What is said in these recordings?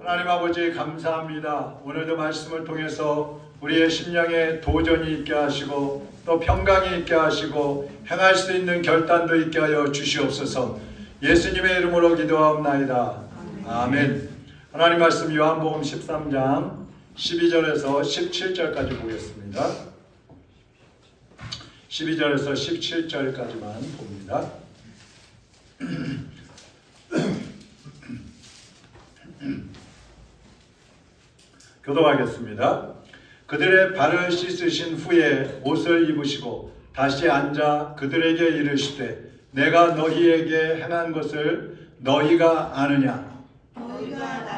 하나님 아버지 감사합니다. 오늘도 말씀을 통해서 우리의 심령에 도전이 있게 하시고 또 평강이 있게 하시고 행할 수 있는 결단도 있게 하여 주시옵소서. 예수님의 이름으로 기도하옵나이다. 아멘. 하나님 말씀 요한복음 13장 12절에서 17절까지 보겠습니다. 12절에서 17절까지만 봅니다. 교도하겠습니다. 그들의 발을 씻으신 후에 옷을 입으시고 다시 앉아 그들에게 이르시되 내가 너희에게 행한 것을 너희가 아느냐?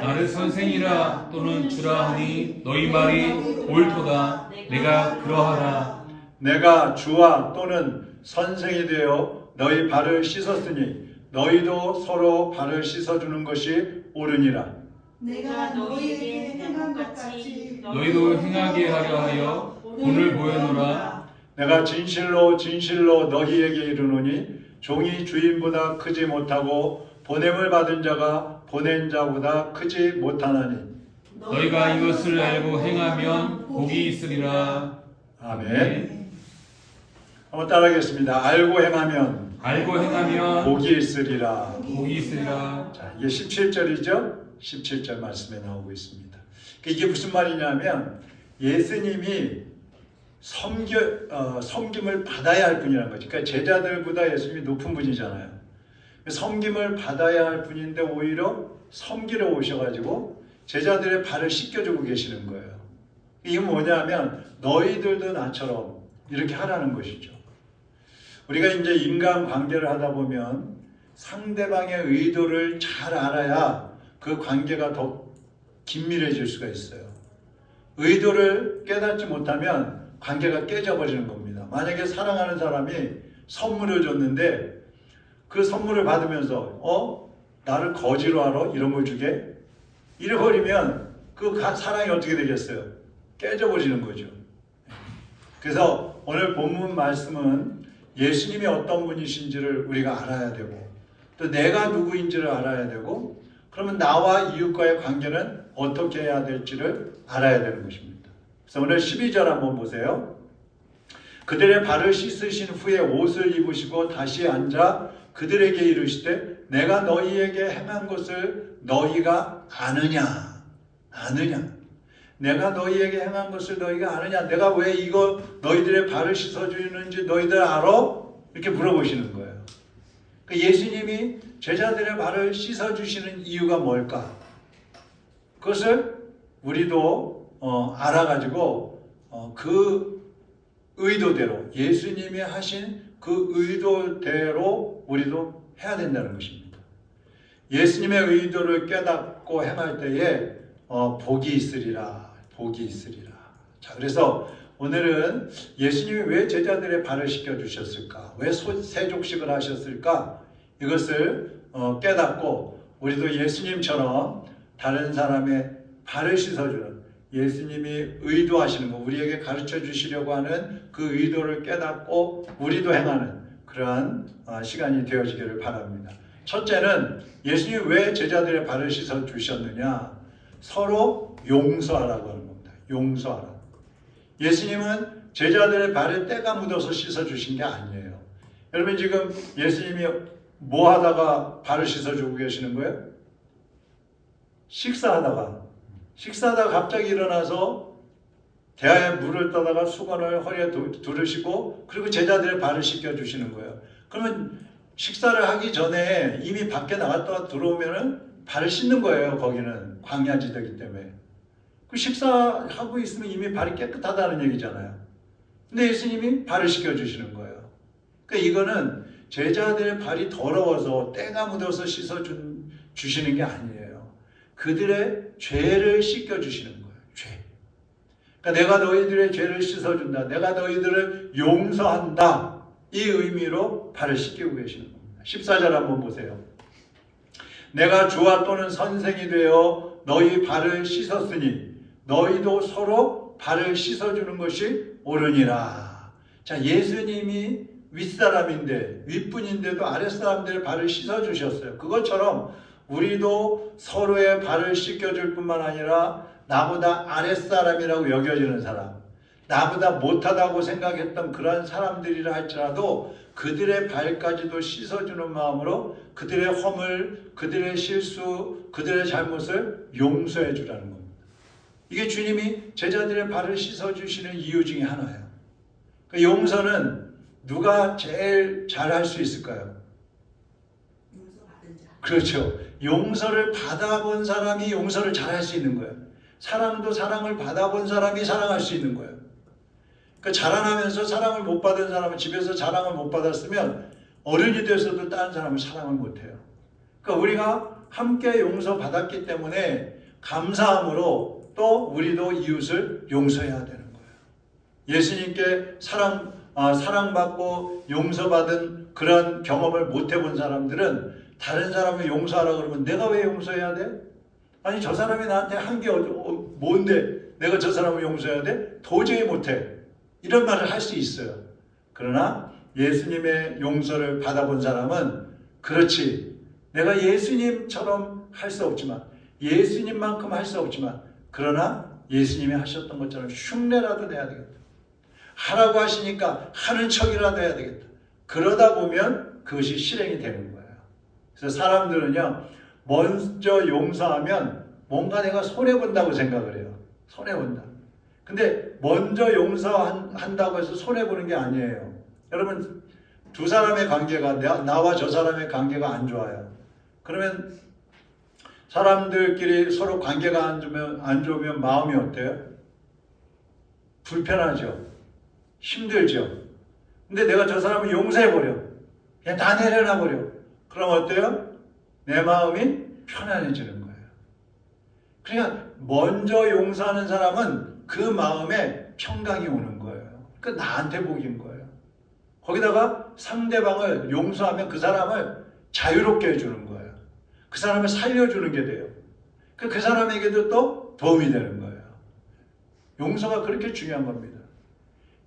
나를 선생이라 또는 주라 하니 너희 말이 옳도다. 내가 그러하라. 내가 주와 또는 선생이 되어 너희 발을 씻었으니 너희도 서로 발을 씻어주는 것이 옳으니라. 내가 너희에게 행한 것 같이 너희도 행하게 하려 하여 본을 보여노라. 내가 진실로 진실로 너희에게 이르노니 종이 주인보다 크지 못하고 보냄을 받은 자가 보낸 자보다 크지 못하나니. 너희가 이것을 알고 행하면 복이 있으리라. 아멘. 한번 따라하겠습니다. 알고 행하면 복이 있으리라. 복이 있으리라. 자, 이게 17절이죠? 17절 말씀에 나오고 있습니다. 이게 무슨 말이냐면 예수님이 섬김을 받아야 할 분이라는 거죠. 그러니까 제자들보다 예수님이 높은 분이잖아요. 섬김을 받아야 할 분인데 오히려 섬기러 오셔가지고 제자들의 발을 씻겨주고 계시는 거예요. 이게 뭐냐면 너희들도 나처럼 이렇게 하라는 것이죠. 우리가 이제 인간관계를 하다 보면 상대방의 의도를 잘 알아야 그 관계가 더 긴밀해질 수가 있어요. 의도를 깨닫지 못하면 관계가 깨져버리는 겁니다. 만약에 사랑하는 사람이 선물을 줬는데 그 선물을 받으면서 나를 거지로 알아? 이런 걸 주게? 이래버리면 그 사랑이 어떻게 되겠어요? 깨져버리는 거죠. 그래서 오늘 본문 말씀은 예수님이 어떤 분이신지를 우리가 알아야 되고 또 내가 누구인지를 알아야 되고 그러면 나와 이웃과의 관계는 어떻게 해야 될지를 알아야 되는 것입니다. 그래서 오늘 12절 한번 보세요. 그들의 발을 씻으신 후에 옷을 입으시고 다시 앉아 그들에게 이르시되 내가 너희에게 행한 것을 너희가 아느냐? 내가 너희에게 행한 것을 너희가 아느냐? 내가 왜 이거 너희들의 발을 씻어주는지 너희들 알아? 이렇게 물어보시는 거예요. 예수님이 제자들의 발을 씻어주시는 이유가 뭘까? 그것을 우리도 알아가지고 그 의도대로 예수님이 하신 그 의도대로 우리도 해야 된다는 것입니다. 예수님의 의도를 깨닫고 행할 때에 복이 있으리라. 자, 그래서 오늘은 예수님이 왜 제자들의 발을 씻겨주셨을까? 왜 세족식을 하셨을까? 이것을 깨닫고 우리도 예수님처럼 다른 사람의 발을 씻어주는 예수님이 의도하시는 거, 우리에게 가르쳐 주시려고 하는 그 의도를 깨닫고 우리도 행하는 그러한 시간이 되어지기를 바랍니다. 첫째는 예수님이 왜 제자들의 발을 씻어주셨느냐? 서로 용서하라고 하는 겁니다. 용서하라. 예수님은 제자들의 발에 때가 묻어서 씻어주신 게 아니에요. 여러분 지금 예수님이 뭐 하다가 발을 씻어주고 계시는 거예요? 식사하다가 갑자기 일어나서 대야에 물을 떠다가 수건을 허리에 두르시고 그리고 제자들의 발을 씻겨주시는 거예요. 그러면 식사를 하기 전에 이미 밖에 나갔다가 들어오면은 발을 씻는 거예요. 거기는 광야지대이기 때문에. 그 식사하고 있으면 이미 발이 깨끗하다는 얘기잖아요. 근데 예수님이 발을 씻겨주시는 거예요. 그러니까 이거는 제자들의 발이 더러워서 때가 묻어서 씻어주시는 게 아니에요. 그들의 죄를 씻겨주시는 거예요. 죄. 그러니까 내가 너희들의 죄를 씻어준다. 내가 너희들을 용서한다. 이 의미로 발을 씻기고 계시는 겁니다. 14절 한번 보세요. 내가 주와 또는 선생이 되어 너희 발을 씻었으니 너희도 서로 발을 씻어주는 것이 옳으니라. 자, 예수님이 윗사람인데 윗분인데도 아랫사람들의 발을 씻어주셨어요. 그것처럼 우리도 서로의 발을 씻겨줄 뿐만 아니라 나보다 아랫사람이라고 여겨지는 사람, 나보다 못하다고 생각했던 그러한 사람들이라 할지라도 그들의 발까지도 씻어주는 마음으로 그들의 허물, 그들의 실수, 그들의 잘못을 용서해 주라는 겁니다. 이게 주님이 제자들의 발을 씻어주시는 이유 중에 하나예요. 그 용서는 누가 제일 잘할 수 있을까요? 용서받은 자. 그렇죠. 용서를 받아본 사람이 용서를 잘할 수 있는 거예요. 사랑도 사랑을 받아본 사람이 사랑할 수 있는 거예요. 그 자라나면서 사랑을 못 받은 사람은 집에서 사랑을 못 받았으면 어른이 돼서도 다른 사람을 사랑을 못 해요. 그러니까 우리가 함께 용서받았기 때문에 감사함으로 또 우리도 이웃을 용서해야 되는 거예요. 예수님께 사랑받고 용서받은 그런 경험을 못 해본 사람들은 다른 사람을 용서하라 그러면 내가 왜 용서해야 돼? 아니 저 사람이 나한테 한 게 뭔데 내가 저 사람을 용서해야 돼? 도저히 못해. 이런 말을 할 수 있어요. 그러나 예수님의 용서를 받아본 사람은 그렇지. 내가 예수님처럼 할 수 없지만 예수님만큼 할 수 없지만 그러나 예수님이 하셨던 것처럼 흉내라도 내야 되겠다. 하라고 하시니까 하는 척이라도 해야 되겠다. 그러다 보면 그것이 실행이 되는 거예요. 그래서 사람들은요, 먼저 용서하면 뭔가 내가 손해본다고 생각을 해요. 손해본다. 근데 먼저 용서한다고 해서 손해보는 게 아니에요. 여러분, 두 사람의 관계가, 나와 저 사람의 관계가 안 좋아요. 그러면 사람들끼리 서로 관계가 안 좋으면 마음이 어때요? 불편하죠. 힘들죠. 근데 내가 저 사람을 용서해버려. 그냥 다 내려놔버려. 그럼 어때요? 내 마음이 편안해지는 거예요. 그러니까 먼저 용서하는 사람은 그 마음에 평강이 오는 거예요. 그 나한테 복인 거예요. 거기다가 상대방을 용서하면 그 사람을 자유롭게 해주는 거예요. 그 사람을 살려주는 게 돼요. 그 사람에게도 또 도움이 되는 거예요. 용서가 그렇게 중요한 겁니다.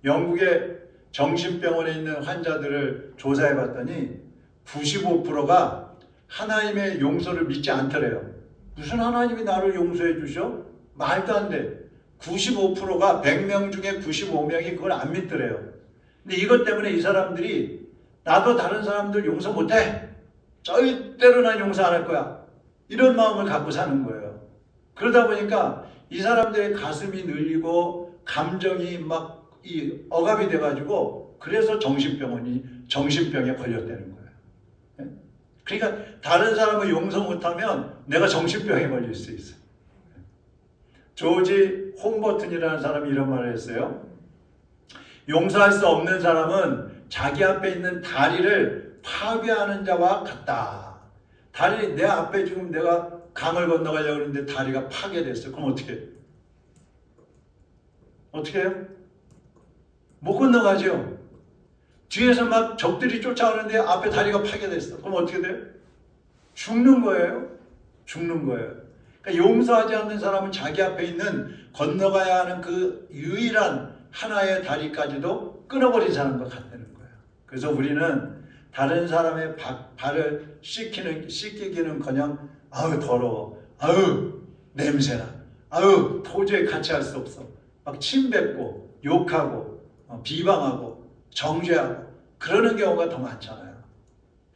영국의 정신병원에 있는 환자들을 조사해 봤더니 95%가 하나님의 용서를 믿지 않더래요. 무슨 하나님이 나를 용서해 주셔? 말도 안 돼. 95%가 100명 중에 95명이 그걸 안 믿더래요. 근데 이것 때문에 이 사람들이 나도 다른 사람들 용서 못해. 절대로 난 용서 안 할 거야. 이런 마음을 갖고 사는 거예요. 그러다 보니까 이 사람들의 가슴이 늘리고 감정이 막 억압이 돼가지고 그래서 정신병에 걸렸다는 거예요. 그러니까 다른 사람을 용서 못하면 내가 정신병에 걸릴 수 있어요. 조지 홈버튼이라는 사람이 이런 말을 했어요. 용서할 수 없는 사람은 자기 앞에 있는 다리를 파괴하는 자와 같다. 다리 내 앞에 지금 내가 강을 건너가려고 하는데 다리가 파괴됐어요. 그럼 어떻게 해요? 어떻게 해요? 못 건너가죠. 뒤에서 막 적들이 쫓아오는데 앞에 다리가 파괴됐어. 그럼 어떻게 돼요? 죽는 거예요. 죽는 거예요. 그러니까 용서하지 않는 사람은 자기 앞에 있는 건너가야 하는 그 유일한 하나의 다리까지도 끊어버린 사람과 같다는 거예요. 그래서 우리는 다른 사람의 발을 씻기기는커녕 아우 더러워, 아우 냄새나, 아우 도저히 같이 할 수 없어. 막 침뱉고 욕하고 비방하고 정죄하고 그러는 경우가 더 많잖아요.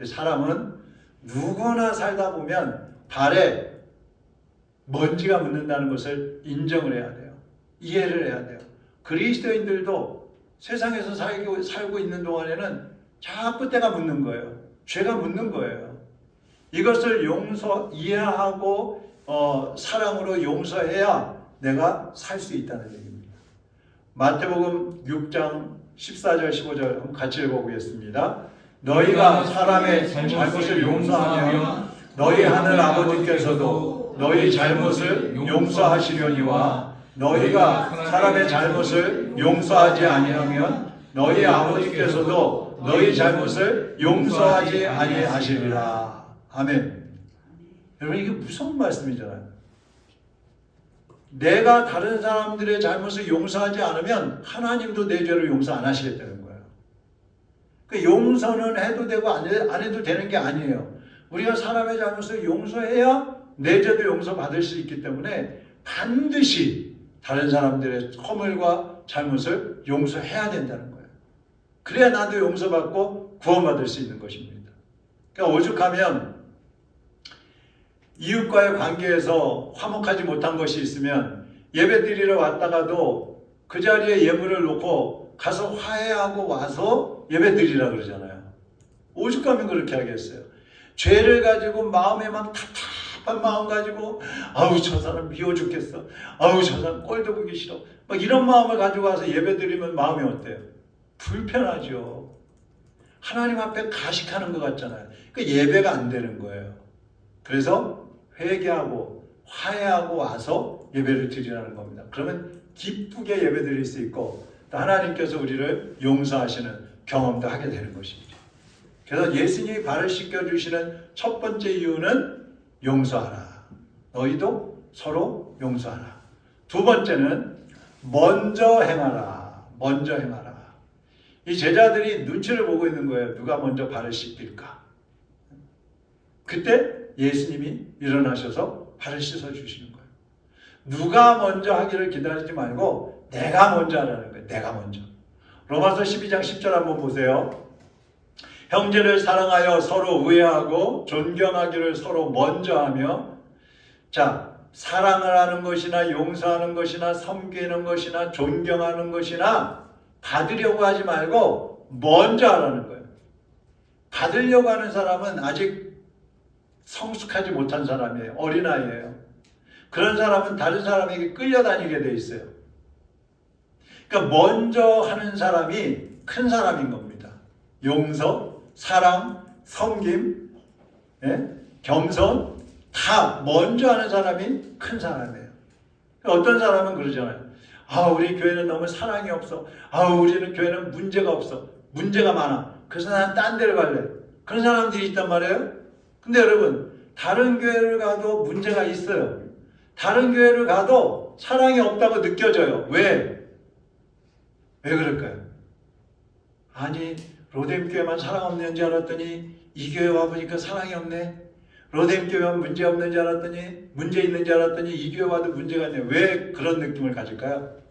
사람은 누구나 살다 보면 발에 먼지가 묻는다는 것을 인정을 해야 돼요. 이해를 해야 돼요. 그리스도인들도 세상에서 살고 있는 동안에는 자꾸 때가 묻는 거예요. 죄가 묻는 거예요. 이것을 이해하고 사랑으로 용서해야 내가 살 수 있다는 얘기입니다. 마태복음 6장 14절 15절 한번 같이 읽어보겠습니다. 너희가 사람의 잘못을 용서하면 너희 하늘 아버지께서도 너희 잘못을 용서하시려니와 너희가 사람의 잘못을 용서하지 아니하면 너희 아버지께서도 너희 잘못을 용서하지 아니하시리라. 아멘. 여러분 이게 무서운 말씀이잖아요. 내가 다른 사람들의 잘못을 용서하지 않으면 하나님도 내 죄를 용서 안 하시겠다는 거예요. 그 용서는 해도 되고 안 해도 되는 게 아니에요. 우리가 사람의 잘못을 용서해야 내 죄도 용서받을 수 있기 때문에 반드시 다른 사람들의 허물과 잘못을 용서해야 된다는 거예요. 그래야 나도 용서받고 구원받을 수 있는 것입니다. 그러니까 오죽하면 이웃과의 관계에서 화목하지 못한 것이 있으면 예배 드리러 왔다가도 그 자리에 예물을 놓고 가서 화해하고 와서 예배 드리라 그러잖아요. 오죽하면 그렇게 하겠어요. 죄를 가지고 마음에 막 답답한 마음 가지고 아우 저 사람 미워 죽겠어. 아우 저 사람 꼴도 보기 싫어. 막 이런 마음을 가지고 와서 예배 드리면 마음이 어때요? 불편하죠. 하나님 앞에 가식하는 것 같잖아요. 그 예배가 안 되는 거예요. 그래서 회개하고 화해하고 와서 예배를 드리라는 겁니다. 그러면 기쁘게 예배 드릴 수 있고 또 하나님께서 우리를 용서하시는 경험도 하게 되는 것입니다. 그래서 예수님이 발을 씻겨주시는 첫 번째 이유는 용서하라. 너희도 서로 용서하라. 두 번째는 먼저 행하라. 먼저 행하라. 이 제자들이 눈치를 보고 있는 거예요. 누가 먼저 발을 씻길까? 그때 예수님이 일어나셔서 발을 씻어주시는 거예요. 누가 먼저 하기를 기다리지 말고 내가 먼저 하라는 거예요. 내가 먼저. 로마서 12장 10절 한번 보세요. 형제를 사랑하여 서로 우애하고 존경하기를 서로 먼저 하며, 자, 사랑을 하는 것이나 용서하는 것이나 섬기는 것이나 존경하는 것이나 받으려고 하지 말고 먼저 하라는 거예요. 받으려고 하는 사람은 아직 성숙하지 못한 사람이에요. 어린아이예요. 그런 사람은 다른 사람에게 끌려다니게 돼 있어요. 그러니까 먼저 하는 사람이 큰 사람인 겁니다. 용서, 사랑, 섬김, 겸손 다 먼저 하는 사람이 큰 사람이에요. 어떤 사람은 그러잖아요. 아, 우리 교회는 너무 사랑이 없어. 아, 우리는 교회는 문제가 없어. 문제가 많아. 그래서 난 딴 데를 갈래. 그런 사람들이 있단 말이에요. 근데 여러분, 다른 교회를 가도 문제가 있어요. 다른 교회를 가도 사랑이 없다고 느껴져요. 왜? 왜 그럴까요? 아니, 로뎀교회만 사랑 없는 줄 알았더니 이 교회 와보니까 사랑이 없네. 로뎀교회만 문제 없는 줄 알았더니 문제 있는 줄 알았더니 이 교회 와도 문제가 있네. 왜 그런 느낌을 가질까요?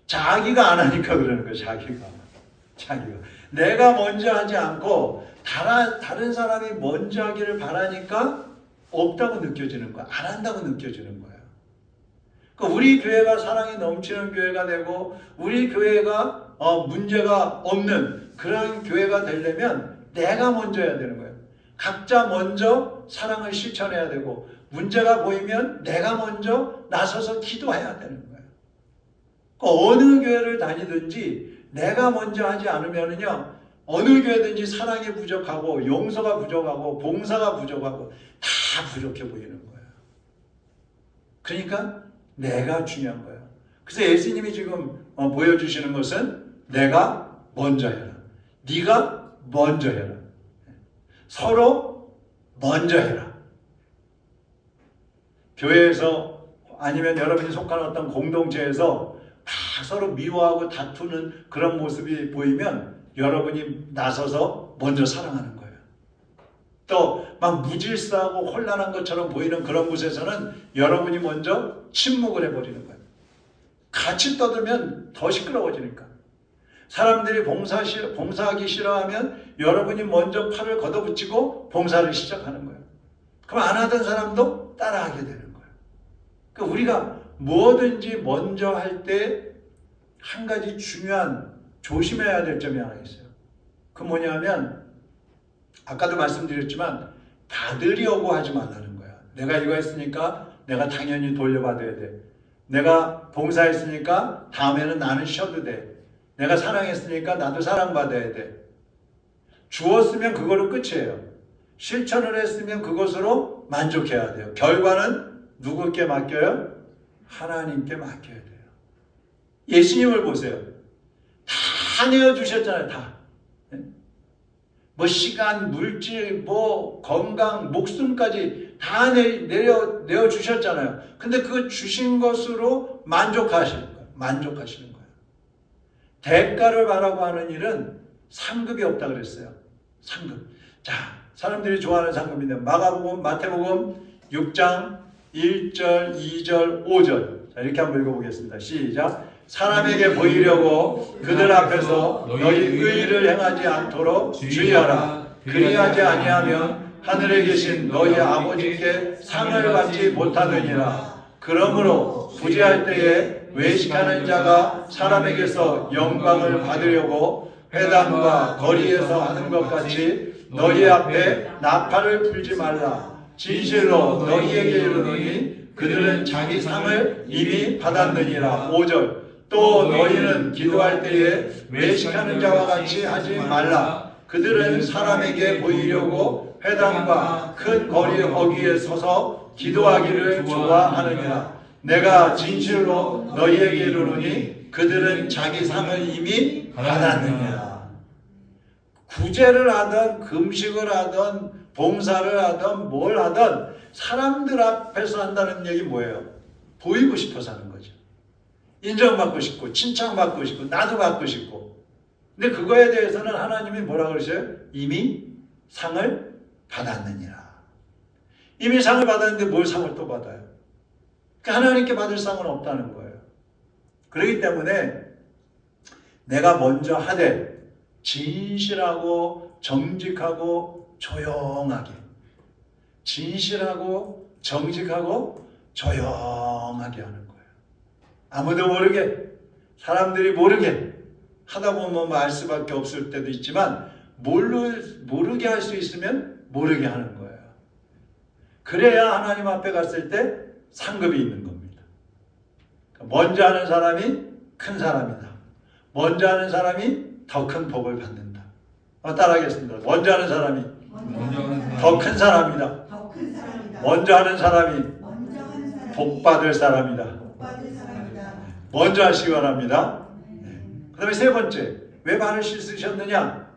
자기가 안 하니까 그러는 거예요. 자기가. 내가 먼저 하지 않고 다른 사람이 먼저 하기를 바라니까 없다고 느껴지는 거야. 안 한다고 느껴지는 거야. 그러니까 우리 교회가 사랑이 넘치는 교회가 되고 우리 교회가 문제가 없는 그런 교회가 되려면 내가 먼저 해야 되는 거예요. 각자 먼저 사랑을 실천해야 되고 문제가 보이면 내가 먼저 나서서 기도해야 되는 거예요. 그러니까 어느 교회를 다니든지 내가 먼저 하지 않으면요 어느 교회든지 사랑이 부족하고 용서가 부족하고 봉사가 부족하고 다 부족해 보이는 거예요. 그러니까 내가 중요한 거예요. 그래서 예수님이 지금 보여주시는 것은 내가 먼저 해라. 네가 먼저 해라. 서로 먼저 해라. 교회에서 아니면 여러분이 속한 어떤 공동체에서 다 서로 미워하고 다투는 그런 모습이 보이면 여러분이 나서서 먼저 사랑하는 거예요. 또 막 무질서하고 혼란한 것처럼 보이는 그런 곳에서는 여러분이 먼저 침묵을 해버리는 거예요. 같이 떠들면 더 시끄러워지니까. 사람들이 봉사하기 싫어하면 여러분이 먼저 팔을 걷어붙이고 봉사를 시작하는 거예요. 그럼 안 하던 사람도 따라하게 되는 거예요. 그러니까 우리가 뭐든지 먼저 할 때 한 가지 중요한 조심해야 될 점이 하나 있어요. 그 뭐냐면 아까도 말씀드렸지만 받으려고 하지 말라는 거야. 내가 이거 했으니까 내가 당연히 돌려받아야 돼. 내가 봉사했으니까 다음에는 나는 쉬어도 돼. 내가 사랑했으니까 나도 사랑받아야 돼. 주었으면 그거로 끝이에요. 실천을 했으면 그것으로 만족해야 돼요. 결과는 누구께 맡겨요? 하나님께 맡겨야 돼요. 예수님을 보세요. 다 내어주셨잖아요. 다. 뭐 시간, 물질, 뭐 건강, 목숨까지 다 내어주셨잖아요. 근데 그 주신 것으로 만족하시는 거예요. 만족하시는 거예요. 대가를 바라고 하는 일은 상급이 없다 그랬어요. 상급. 자, 사람들이 좋아하는 상급인데 마가복음, 마태복음 6장 1절, 2절, 5절. 자, 이렇게 한번 읽어보겠습니다. 시작. 사람에게 보이려고 그들 앞에서 너희 의를 행하지 않도록 주의하라. 그리하지 아니하면 하늘에 계신 너희 아버지께 상을 받지 못하느니라. 그러므로 부재할 때에 외식하는 자가 사람에게서 영광을 받으려고 회당과 거리에서 하는 것 같이 너희 앞에 나팔을 불지 말라. 진실로 너희에게 이르노니 그들은 자기 상을 이미 받았느니라. 5절. 또 너희는 기도할 때에 외식하는 자와 같이 하지 말라. 그들은 사람에게 보이려고 회당과 큰 거리 어귀에 서서 기도하기를 좋아하느니라. 내가 진실로 너희에게 이르노니 그들은 자기 상을 이미 받았느니라. 구제를 하든 금식을 하든 봉사를 하든 뭘 하든 사람들 앞에서 한다는 얘기 뭐예요? 보이고 싶어서 하는 거죠. 인정받고 싶고 칭찬받고 싶고 나도 받고 싶고. 근데 그거에 대해서는 하나님이 뭐라 그러셔요? 이미 상을 받았느니라. 이미 상을 받았는데 뭘 상을 또 받아요? 그러니까 하나님께 받을 상은 없다는 거예요. 그렇기 때문에 내가 먼저 하되 진실하고 정직하고 조용하게, 진실하고 정직하고 조용하게 하는 거예요. 아무도 모르게, 사람들이 모르게 하다 보면 뭐 알 수밖에 없을 때도 있지만 모르게 할 수 있으면 모르게 하는 거예요. 그래야 하나님 앞에 갔을 때 상급이 있는 겁니다. 먼저 하는 사람이 큰 사람이다. 먼저 하는 사람이 더 큰 복을 받는다. 따라하겠습니다. 먼저 하는 사람이 더 큰 사람이다. 먼저 하는 사람이 복 받을 사람이다. 먼저 하시기 바랍니다. 그 다음에 세 번째, 왜 말을 씻으셨느냐?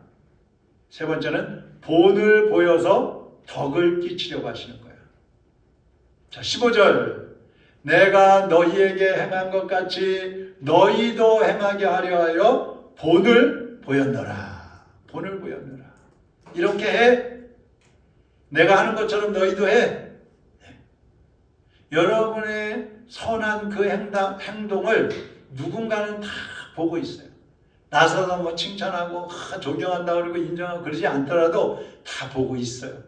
세 번째는 본을 보여서 덕을 끼치려고 하시는 거예요. 자, 15절. 내가 너희에게 행한 것 같이 너희도 행하게 하려 하여 본을 보였노라. 본을 보였노라. 이렇게 해. 내가 하는 것처럼 너희도 해. 여러분의 선한 그 행동을 누군가는 다 보고 있어요. 나서서 뭐 칭찬하고 존경한다 그러고 인정하고 그러지 않더라도 다 보고 있어요.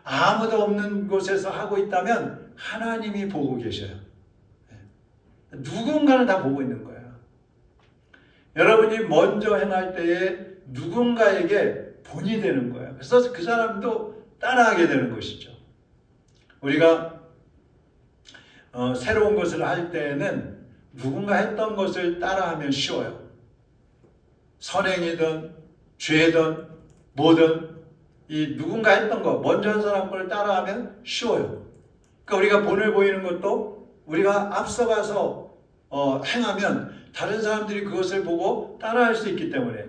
아무도 없는 곳에서 하고 있다면 하나님이 보고 계셔요. 누군가는 다 보고 있는 거예요. 여러분이 먼저 행할 때에 누군가에게 본이 되는 거예요. 그래서 그 사람도 따라하게 되는 것이죠. 우리가 새로운 것을 할 때에는 누군가 했던 것을 따라하면 쉬워요. 선행이든 죄든 뭐든 이 누군가 했던 거, 먼저 한 사람 걸 따라하면 쉬워요. 그러니까 우리가 본을 보이는 것도 우리가 앞서가서 행하면 다른 사람들이 그것을 보고 따라할 수 있기 때문에,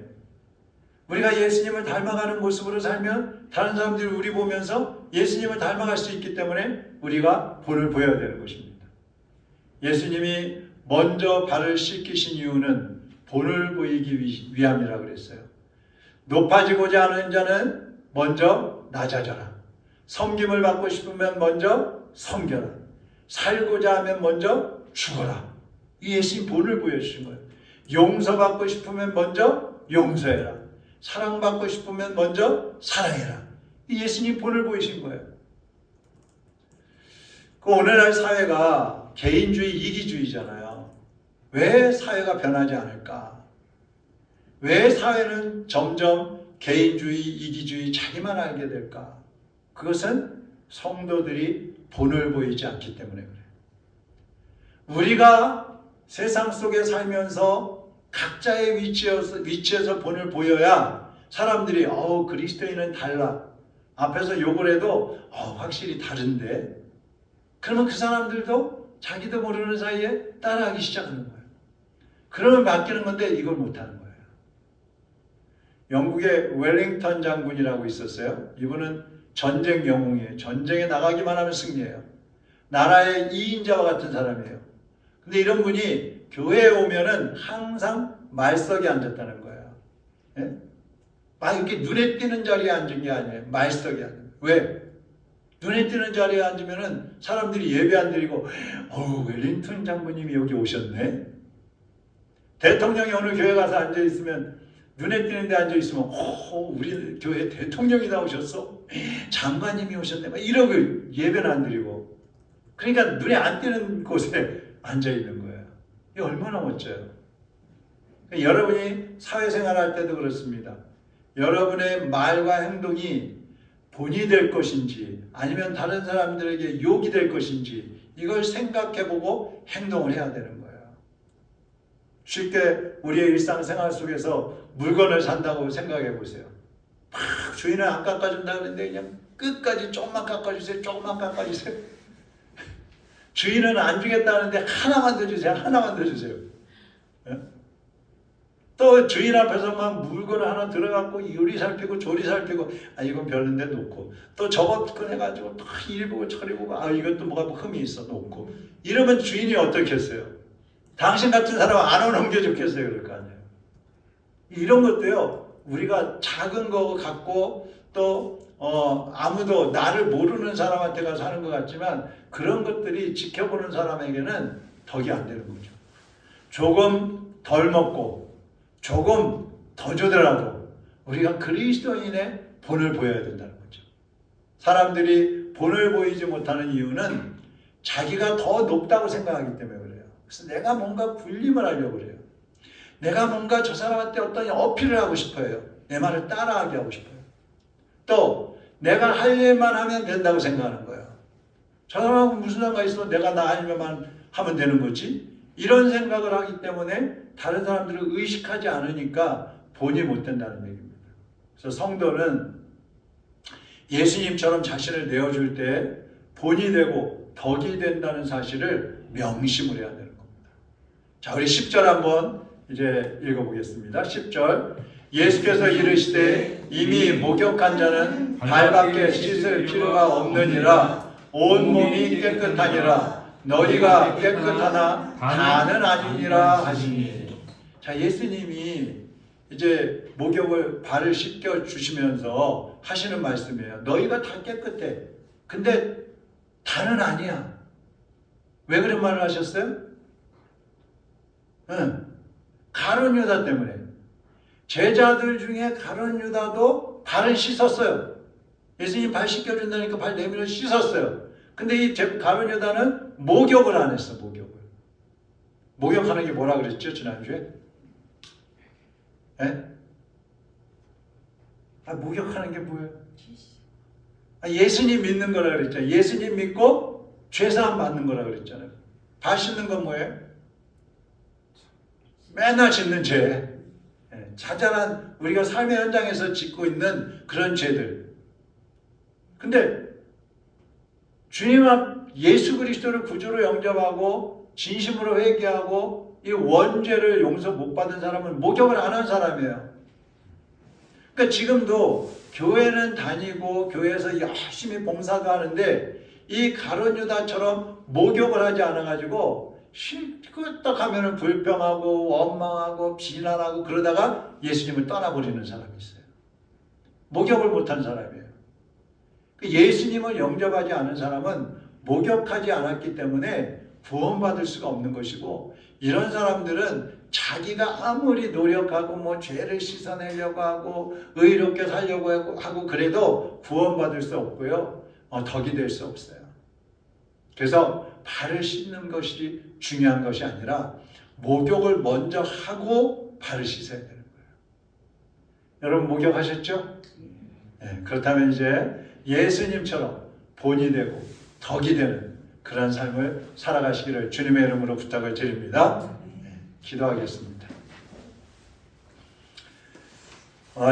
우리가 예수님을 닮아가는 모습으로 살면 다른 사람들이 우리 보면서 예수님을 닮아갈 수 있기 때문에 우리가 본을 보여야 되는 것입니다. 예수님이 먼저 발을 씻기신 이유는 본을 보이기 위함이라 그랬어요. 높아지고자 하는 자는 먼저 낮아져라. 섬김을 받고 싶으면 먼저 섬겨라. 살고자 하면 먼저 죽어라. 이 예수님 본을 보여주신 거예요. 용서받고 싶으면 먼저 용서해라. 사랑받고 싶으면 먼저 사랑해라. 이 예수님 본을 보이신 거예요. 그 오늘날 사회가 개인주의, 이기주의잖아요. 왜 사회가 변하지 않을까? 왜 사회는 점점 개인주의, 이기주의, 자기만 알게 될까? 그것은 성도들이 본을 보이지 않기 때문에 그래요. 우리가 세상 속에 살면서 각자의 위치에서 본을 보여야 사람들이 그리스도인은 달라. 앞에서 욕을 해도 확실히 다른데. 그러면 그 사람들도 자기도 모르는 사이에 따라하기 시작하는 거예요. 그러면 바뀌는 건데 이걸 못하는 거예요. 영국의 웰링턴 장군이라고 있었어요. 이분은 전쟁 영웅이에요. 전쟁에 나가기만 하면 승리해요. 나라의 2인자와 같은 사람이에요. 근데 이런 분이 교회에 오면은 항상 말석에 앉았다는 거예요. 예? 막 이렇게 눈에 띄는 자리에 앉은 게 아니에요. 말석에 앉은. 왜? 눈에 띄는 자리에 앉으면은 사람들이 예배 안 드리고, 웰링턴 장군님이 여기 오셨네? 대통령이 어느 교회 가서 앉아있으면, 눈에 띄는 데 앉아있으면, 우리 교회 대통령이 나오셨어? 장관님이 오셨네? 막 이러고 예배는 안 드리고. 그러니까 눈에 안 띄는 곳에 앉아있는 거예요. 이게 얼마나 멋져요. 여러분이 사회생활 할 때도 그렇습니다. 여러분의 말과 행동이 본이 될 것인지 아니면 다른 사람들에게 욕이 될 것인지 이걸 생각해보고 행동을 해야 되는 거예요. 쉽게 우리의 일상생활 속에서 물건을 산다고 생각해 보세요. 막 주인은 안 깎아준다 그러는데 그냥 끝까지 조금만 깎아주세요. 조금만 깎아주세요. 주인은 안 주겠다는데 하나만 더 주세요. 하나만 더 주세요. 또 주인 앞에서 막 물건을 하나 들어갖고 요리 살피고 조리 살피고 이건 별론데 놓고 또 저것 꺼내가지고 또 일 보고 저리 보고 이것도 뭐가 흠이 있어 놓고 이러면 주인이 어떻겠어요? 당신 같은 사람 안 넘겨 좋겠어요? 그럴 거 아니에요. 이런 것도요 우리가 작은 거 갖고 또 아무도 나를 모르는 사람한테 가서 하는 것 같지만 그런 것들이 지켜보는 사람에게는 덕이 안 되는 거죠. 조금 덜 먹고 조금 더 주더라도 우리가 그리스도인의 본을 보여야 된다는 거죠. 사람들이 본을 보이지 못하는 이유는 자기가 더 높다고 생각하기 때문에 그래요. 그래서 내가 뭔가 군림을 하려고 그래요. 내가 뭔가 저 사람한테 어떤 어필을 하고 싶어요. 내 말을 따라하게 하고 싶어요. 또 내가 할 일만 하면 된다고 생각하는 거예요. 저 사람하고 무슨 상관이 있어? 내가 나 할 일만 하면 되는 거지? 이런 생각을 하기 때문에 다른 사람들을 의식하지 않으니까 본이 못 된다는 얘기입니다. 그래서 성도는 예수님처럼 자신을 내어줄 때 본이 되고 덕이 된다는 사실을 명심을 해야 되는 겁니다. 자, 우리 10절 한번 이제 읽어보겠습니다. 10절 예수께서 이르시되 이미 목욕한 자는 발밖에 씻을 필요가 없느니라 온 몸이 깨끗하니라 너희가 깨끗하나 다는 아니니라 하시니. 자, 예수님이 이제 목욕을 발을 씻겨 주시면서 하시는 말씀이에요. 너희가 다 깨끗해. 근데 다는 아니야. 왜 그런 말을 하셨어요? 가룟 유다 때문에. 제자들 중에 가룟 유다도 발을 씻었어요. 예수님 발 씻겨준다니까 발 내밀어 씻었어요. 근데 이 가룟 유다는 목욕을 안 했어. 목욕하는 게 뭐라 그랬죠 지난주에? 목욕하는 게 뭐예요? 예수님 믿는 거라 그랬잖아요. 예수님 믿고 죄사함 받는 거라 그랬잖아요. 발 씻는 건 뭐예요? 맨날 짓는 죄. 자잘한 우리가 삶의 현장에서 짓고 있는 그런 죄들. 근데 주님 앞 예수 그리스도를 구주로 영접하고 진심으로 회개하고 이 원죄를 용서 못 받은 사람은 목욕을 안 한 사람이에요. 그러니까 지금도 교회는 다니고 교회에서 열심히 봉사도 하는데 이 가룟 유다처럼 목욕을 하지 않아가지고 실컷 하면은 불평하고 원망하고 비난하고 그러다가 예수님을 떠나버리는 사람이 있어요. 목욕을 못한 사람이에요. 예수님을 영접하지 않은 사람은 목욕하지 않았기 때문에 구원받을 수가 없는 것이고 이런 사람들은 자기가 아무리 노력하고 뭐 죄를 씻어내려고 하고 의롭게 살려고 하고 그래도 구원받을 수 없고요. 덕이 될 수 없어요. 그래서 발을 씻는 것이 중요한 것이 아니라 목욕을 먼저 하고 발을 씻어야 되는 거예요. 여러분 목욕하셨죠? 네, 그렇다면 이제 예수님처럼 본이 되고 덕이 되는 그런 삶을 살아가시기를 주님의 이름으로 부탁을 드립니다. 네, 기도하겠습니다.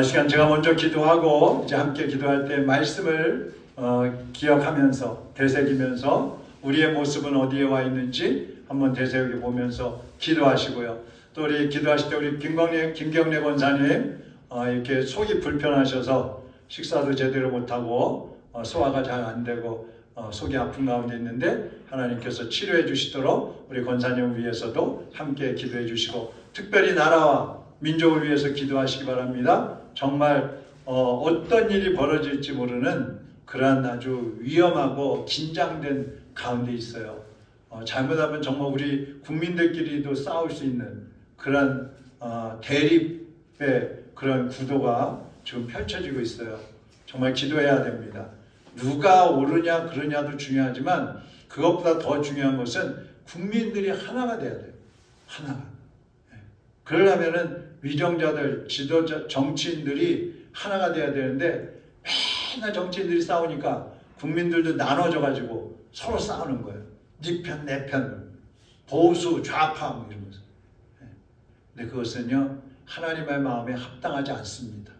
시간 제가 먼저 기도하고 이제 함께 기도할 때 말씀을 기억하면서 되새기면서 우리의 모습은 어디에 와 있는지 한번 되새겨 보면서 기도하시고요. 또 우리 기도하실 때 우리 김경래 권사님 이렇게 속이 불편하셔서 식사도 제대로 못하고 소화가 잘 안 되고 속이 아픈 가운데 있는데 하나님께서 치료해 주시도록 우리 권사님 위해서도 함께 기도해 주시고 특별히 나라와 민족을 위해서 기도하시기 바랍니다. 정말 어떤 일이 벌어질지 모르는 그러한 아주 위험하고 긴장된 가운데 있어요. 잘못하면 정말 우리 국민들끼리도 싸울 수 있는 그런 대립의 그런 구도가 지금 펼쳐지고 있어요. 정말 기도해야 됩니다. 누가 옳으냐 그러냐도 중요하지만 그것보다 더 중요한 것은 국민들이 하나가 돼야 돼요. 하나가. 그러려면은 위정자들, 지도자, 정치인들이 하나가 돼야 되는데 맨날 정치인들이 싸우니까 국민들도 나눠져 가지고 서로 싸우는 거예요. 네 편, 내 편, 보수, 좌파 뭐 이러면서. 근데 그것은요 하나님의 마음에 합당하지 않습니다.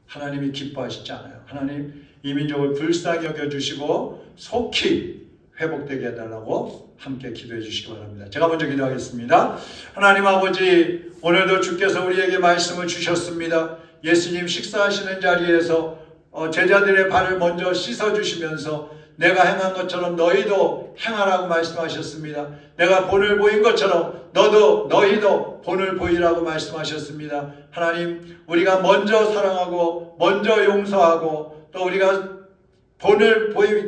하나님이 기뻐하시지 않아요. 하나님 이 민족을 불쌍히 여겨주시고 속히 회복되게 해달라고 함께 기도해 주시기 바랍니다. 제가 먼저 기도하겠습니다. 하나님 아버지, 오늘도 주께서 우리에게 말씀을 주셨습니다. 예수님 식사하시는 자리에서 제자들의 발을 먼저 씻어주시면서 내가 행한 것처럼 너희도 행하라고 말씀하셨습니다. 내가 본을 보인 것처럼 너희도 본을 보이라고 말씀하셨습니다. 하나님, 우리가 먼저 사랑하고 먼저 용서하고 또 우리가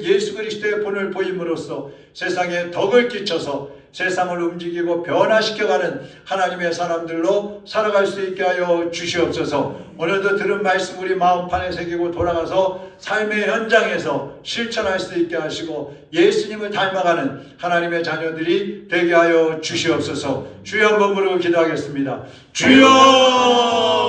예수 그리스도의 본을 보임으로써 세상에 덕을 끼쳐서 세상을 움직이고 변화시켜가는 하나님의 사람들로 살아갈 수 있게 하여 주시옵소서. 오늘도 들은 말씀 우리 마음판에 새기고 돌아가서 삶의 현장에서 실천할 수 있게 하시고 예수님을 닮아가는 하나님의 자녀들이 되게 하여 주시옵소서. 주여 한번 부르고 기도하겠습니다. 주여!